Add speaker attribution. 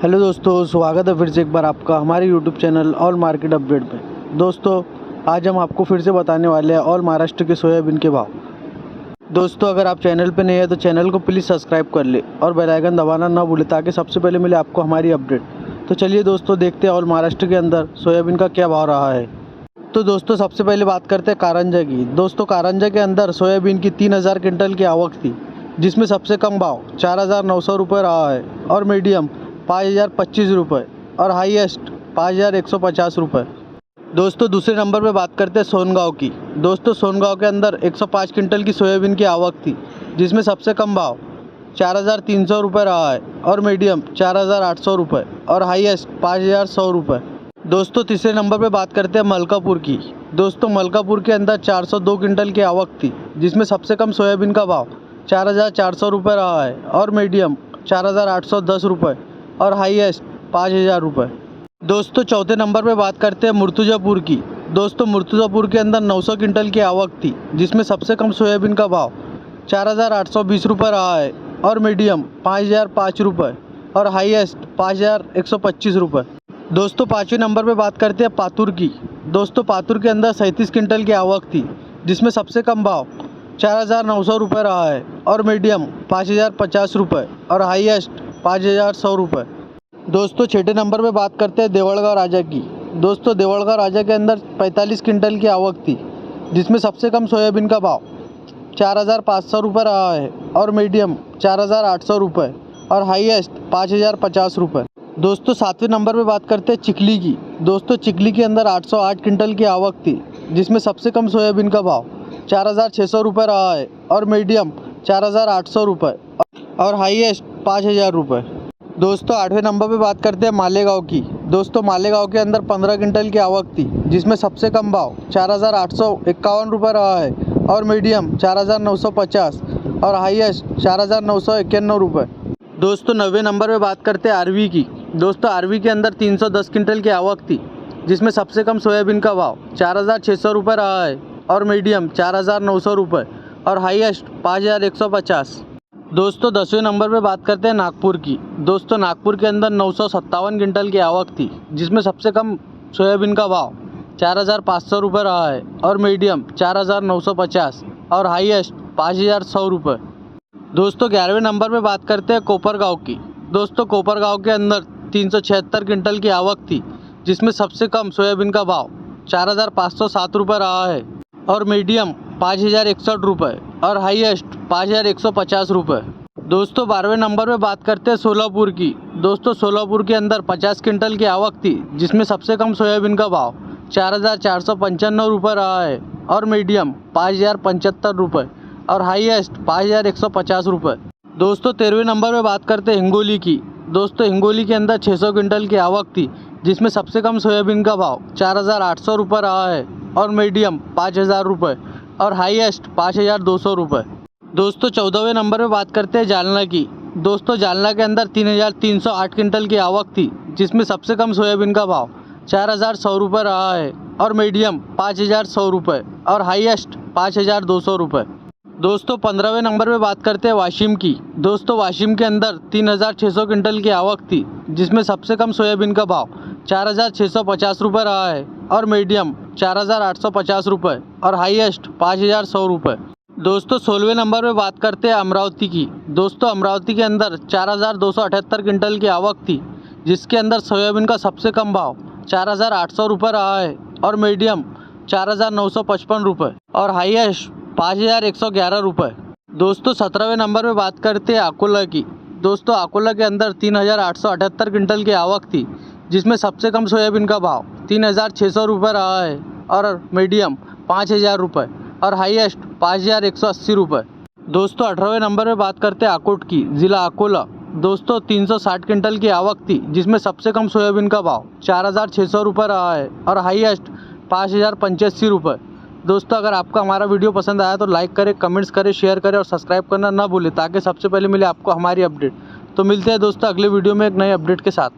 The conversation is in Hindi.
Speaker 1: हेलो दोस्तों, स्वागत है फिर से एक बार आपका हमारे YouTube channel all market update में। दोस्तों, आज हम आपको फिर से बताने वाले हैं ऑल महाराष्ट्र के सोयाबीन के भाव। दोस्तों, अगर आप चैनल पर नए हैं तो चैनल को प्लीज़ सब्सक्राइब कर ले और बेल आइकन दबाना ना भूलें ताकि सबसे पहले मिले आपको हमारी अपडेट। तो चलिए दोस्तों, देखते हैं ऑल महाराष्ट्र के अंदर सोयाबीन का क्या भाव रहा है। तो दोस्तों, सबसे पहले बात करते हैं कारंजा की। दोस्तों, कारंजा के अंदर सोयाबीन की 3000 क्विंटल की आवक थी, जिसमें सबसे कम भाव 4900 रुपये रहा है और मीडियम 5025 रुपये और हाईएस्ट 5150 रुपये। दोस्तों, दूसरे नंबर पे बात करते हैं सोनगांव की। दोस्तों, सोनगांव के अंदर 105 क्विंटल की सोयाबीन की आवक थी, जिसमें सबसे कम भाव 4300 रुपये रहा है और मीडियम 4800 रुपये और हाईएस्ट 5100 रुपये। दोस्तों, तीसरे नंबर पे बात करते हैं मलकापुर की। दोस्तों, मलकापुर के अंदर 402 क्विंटल की आवक थी, जिसमें सबसे कम सोयाबीन का भाव 4400 रुपये रहा है और मीडियम 4810 रुपये और हाईएस्ट 5000 रुपये। दोस्तों, चौथे नंबर पे बात करते हैं मुर्तुजापुर की। दोस्तों, मुर्तुजापुर के अंदर 900 क्विंटल की आवक थी, जिसमें सबसे कम सोयाबीन का भाव 4820 रुपये रहा है और मीडियम 5005 रुपये और हाईएस्ट 5125 रुपये। दोस्तों, पाँचवें नंबर पे बात करते हैं पातुर की। दोस्तों, पातुर के अंदर 37 क्विंटल की आवक थी, जिसमें सबसे कम भाव 4900 रुपये रहा है और मीडियम 5050 रुपये और हाईएस्ट 5100 रुपये। दोस्तों, छठे नंबर पे बात करते हैं देवड़गांव राजा की। दोस्तों, देवड़गांव राजा के अंदर 45 क्विंटल की आवक थी, जिसमें सबसे कम सोयाबीन का भाव 4500 रुपये रहा है और मीडियम 4800 रुपये और हाईएस्ट 5050 रुपये। दोस्तों, सातवें नंबर पे बात करते हैं चिखली की। दोस्तों, चिखली के अंदर 808 क्विंटल की आवक थी, जिसमें सबसे कम सोयाबीन का भाव 4600 रुपये रहा है और मीडियम 4800 रुपये और हाईएस्ट 5000 रुपये। दोस्तों, आठवें नंबर पे बात करते हैं मालेगांव की। दोस्तों, मालेगांव के अंदर 15 क्विंटल की आवक थी, जिसमें सबसे कम भाव 4851 रुपये रहा है और मीडियम 4950 और हाईएस्ट 4991 रुपये। दोस्तों, 9वें नंबर पे बात करते हैं आरवी की। दोस्तों, आरवी के अंदर 310 क्विंटल की आवक थी, जिसमें सबसे कम सोयाबीन का भाव 4600 रुपये रहा है और मीडियम 4900 रुपये और हाईएस्ट 5150। दोस्तों, 10वें नंबर पे बात करते हैं नागपुर की। दोस्तों, नागपुर के अंदर 957 क्विंटल की आवक थी, जिसमें सबसे कम सोयाबीन का भाव 4500 रुपये रहा है और मीडियम 4950 और हाईएस्ट 5100 रुपये। दोस्तों, 11वें नंबर पे बात करते हैं कोपरगांव की। दोस्तों, कोपरगांव के अंदर 376 क्विंटल की आवक थी, जिसमें सबसे कम सोयाबीन का भाव 4507 रुपये रहा है और मीडियम 5061 रुपये और हाईएस्ट 5150 रुपये। दोस्तों, 12वें नंबर पे बात करते हैं सोलापुर की। दोस्तों, सोलापुर के अंदर 50 क्विंटल की आवक थी, जिसमें सबसे कम सोयाबीन का भाव 4495 रुपये रहा है और मीडियम 5075 रुपये और हाईएस्ट 5150 रुपये। दोस्तों, 13वें नंबर पे बात करते हैं हिंगोली की। दोस्तों, हिंगोली के अंदर 600 क्विंटल की आवक थी, जिसमें सबसे कम सोयाबीन का भाव 4800 रुपये रहा है और मीडियम 5000 रुपये और हाईएस्ट 5200 रुपये। दोस्तों, 14वें नंबर पे बात करते हैं जालना की। दोस्तों, जालना के अंदर 3308 क्विंटल की आवक थी, जिसमें सबसे कम सोयाबीन का भाव 4100 रुपये रहा है और मीडियम 5100 रुपये और हाईएस्ट 5200 रुपये। दोस्तों, 15वें नंबर पे बात करते हैं वाशिम की। दोस्तों, वाशिम के अंदर 3600 क्विंटल की आवक थी, जिसमें सबसे कम सोयाबीन का भाव 4650 रुपये रहा है और मीडियम 4850 रुपये और हाईएस्ट 5100 रुपये। दोस्तों, 16वें नंबर पे बात करते हैं अमरावती की। दोस्तों, अमरावती के अंदर 4278 क्विंटल की आवक थी, जिसके अंदर सोयाबीन का सबसे कम भाव 4800 रुपये रहा है और मीडियम 4955 रुपये और हाईएस्ट 5111 रुपये। दोस्तों, 17वें नंबर पे बात करते हैं अकोला की। दोस्तों, अकोला के अंदर 3878 क्विंटल की आवक थी, जिसमें सबसे कम सोयाबीन का भाव 3600 रुपये रहा है और मीडियम 5000 रुपये और हाईएस्ट 5180 रुपये। दोस्तों, 18वें नंबर पे बात करते हैं आकोट की, ज़िला अकोला। दोस्तों, 360 क्विंटल की आवक थी, जिसमें सबसे कम सोयाबीन का भाव 4600 रुपये रहा है और हाईएस्ट 5085 रुपये। दोस्तों, अगर आपको हमारा वीडियो पसंद आया तो लाइक करें, कमेंट्स करें, शेयर करें और सब्सक्राइब करना ना भूलें ताकि सबसे पहले मिले आपको हमारी अपडेट। तो मिलते हैं दोस्तों अगले वीडियो में एक नए अपडेट के साथ।